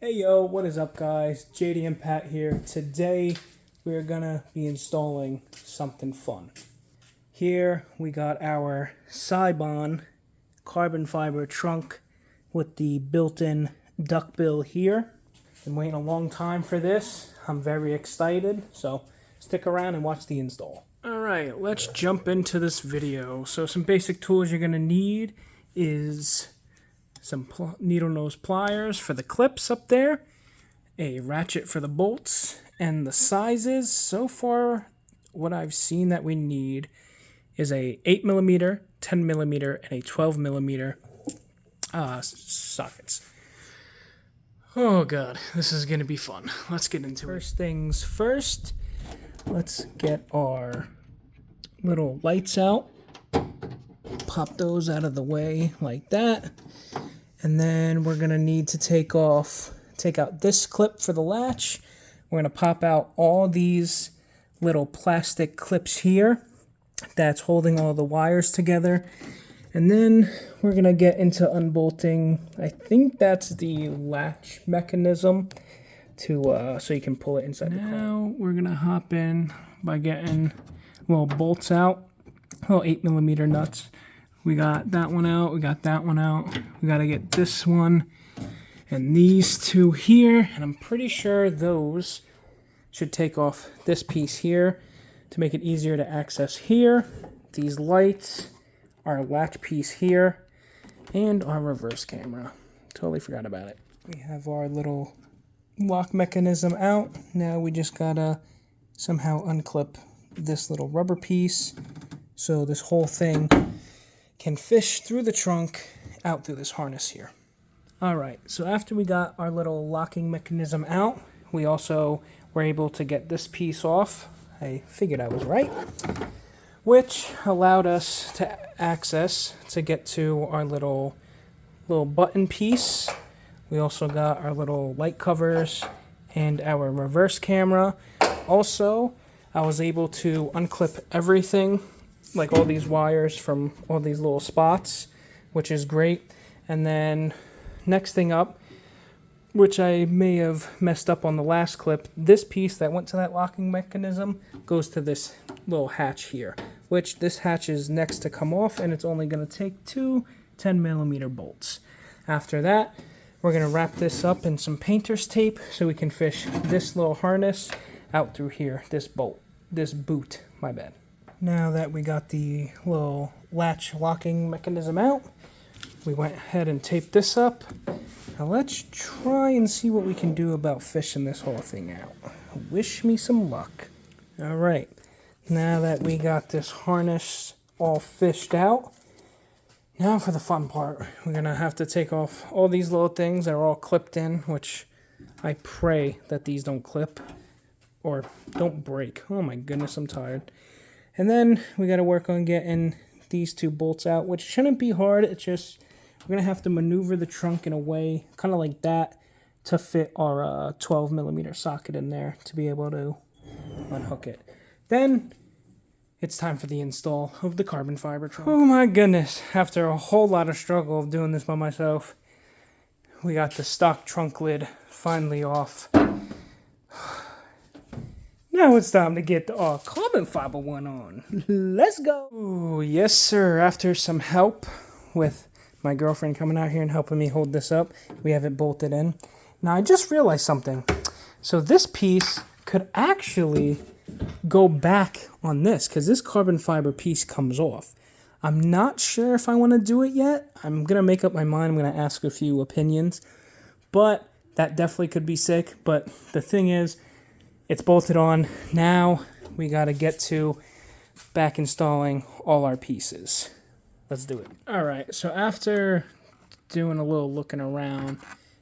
Hey yo, what is up guys? JD and Pat here. Today we're gonna be installing something fun. Here we got our Seibon carbon fiber trunk with the built-in duckbill here. Been waiting a long time for this. I'm very excited, so stick around and watch the install. Alright, let's jump into this video. So some basic tools you're gonna need is some needle nose pliers for the clips up there, a ratchet for the bolts, and the sizes. So far, what I've seen that we need is a 8mm, 10mm, and a 12mm sockets. Oh god, this is gonna be fun. Let's get into it. First things first, let's get our little lights out. Pop those out of the way like that. And then we're going to need to take out this clip for the latch. We're going to pop out all these little plastic clips here that's holding all the wires together. And then we're going to get into unbolting. I think that's the latch mechanism to so you can pull it inside the car. Now we're going to hop in by getting little bolts out, little 8mm nuts. We got that one out, we got that one out. We got to get this one and these two here. And I'm pretty sure those should take off this piece here to make it easier to access here. These lights, our latch piece here, and our reverse camera. Totally forgot about it. We have our little lock mechanism out. Now we just gotta somehow unclip this little rubber piece so this whole thing can fish through the trunk out through this harness here. Alright, so after we got our little locking mechanism out, we also were able to get this piece off. I figured I was right. Which allowed us to access to get to our little button piece. We also got our little light covers and our reverse camera. Also, I was able to unclip everything, like all these wires from all these little spots, which is great. And then next thing up, which I may have messed up on the last clip, this piece that went to that locking mechanism goes to this little hatch here, which this hatch is next to come off, and it's only going to take two 10mm bolts. After that, we're going to wrap this up in some painter's tape so we can fish this little harness out through here, this boot, my bad. Now that we got the little latch locking mechanism out, we went ahead and taped this up. Now let's try and see what we can do about fishing this whole thing out. Wish me some luck. Alright, now that we got this harness all fished out, now for the fun part. We're going to have to take off all these little things that are all clipped in, which I pray that these don't clip or don't break. Oh my goodness, I'm tired. And then we got to work on getting these two bolts out, which shouldn't be hard. It's just we're going to have to maneuver the trunk in a way, kind of like that, to fit our 12mm socket in there to be able to unhook it. Then it's time for the install of the carbon fiber trunk. Oh my goodness. After a whole lot of struggle of doing this by myself, we got the stock trunk lid finally off. Now it's time to get the carbon fiber one on. Let's go. Ooh, yes, sir. After some help with my girlfriend coming out here and helping me hold this up, we have it bolted in. Now, I just realized something. So this piece could actually go back on this because this carbon fiber piece comes off. I'm not sure if I want to do it yet. I'm going to make up my mind. I'm going to ask a few opinions. But that definitely could be sick. But the thing is, it's bolted on. Now we got to get to back installing all our pieces. Let's do it. All right, so after doing a little looking around,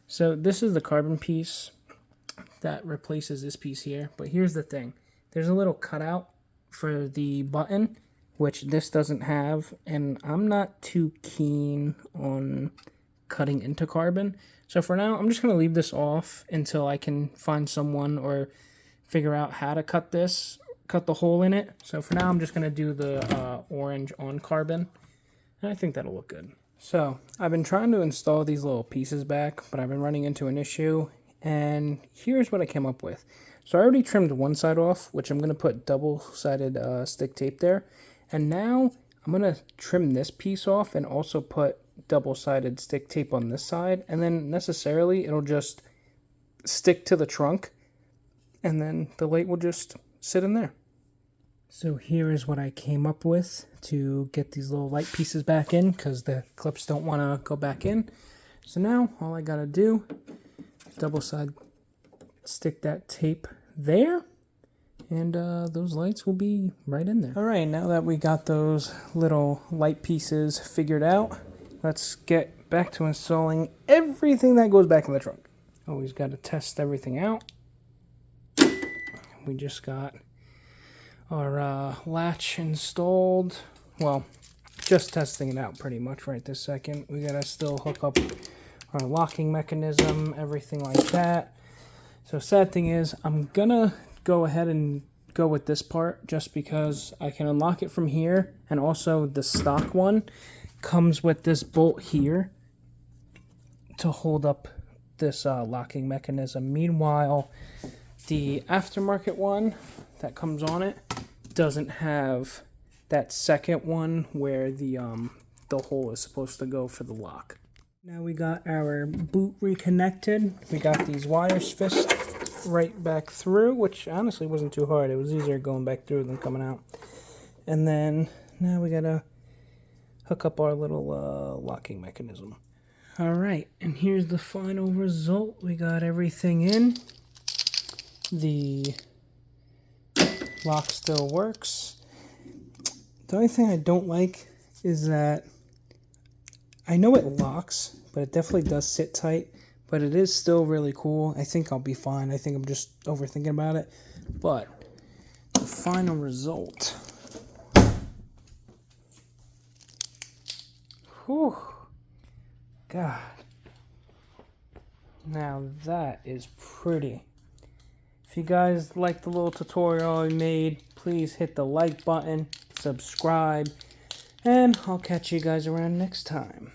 so this is the carbon piece that replaces this piece here. But here's the thing. There's a little cutout for the button, which this doesn't have. And I'm not too keen on cutting into carbon. So for now, I'm just going to leave this off until I can find someone or figure out how to cut the hole in it. So for now, I'm just going to do the orange on carbon, and I think that'll look good. So I've been trying to install these little pieces back, but I've been running into an issue. And here's what I came up with. So I already trimmed one side off, which I'm going to put double-sided stick tape there. And now I'm going to trim this piece off and also put double-sided stick tape on this side. And then necessarily it'll just stick to the trunk. And then the light will just sit in there. So here is what I came up with to get these little light pieces back in, because the clips don't want to go back in. So now all I got to do, double side stick that tape there, and those lights will be right in there. All right, now that we got those little light pieces figured out, let's get back to installing everything that goes back in the trunk. Always got to test everything out. We just got our latch installed. Well, just testing it out pretty much right this second. We gotta still hook up our locking mechanism, everything like that. So sad thing is, I'm gonna go ahead and go with this part just because I can unlock it from here, and also the stock one comes with this bolt here to hold up this locking mechanism. Meanwhile, the aftermarket one that comes on it doesn't have that second one where the hole is supposed to go for the lock. Now we got our boot reconnected. We got these wires fisted right back through, which honestly wasn't too hard. It was easier going back through than coming out. And then now we gotta hook up our little locking mechanism. All right, and here's the final result. We got everything in. The lock still works. The only thing I don't like is that I know it locks, but it definitely does sit tight, but it is still really cool. I think I'll be fine. I think I'm just overthinking about it. But the final result. Whew. God. Now that is pretty. If you guys like the little tutorial I made, please hit the like button, subscribe, and I'll catch you guys around next time.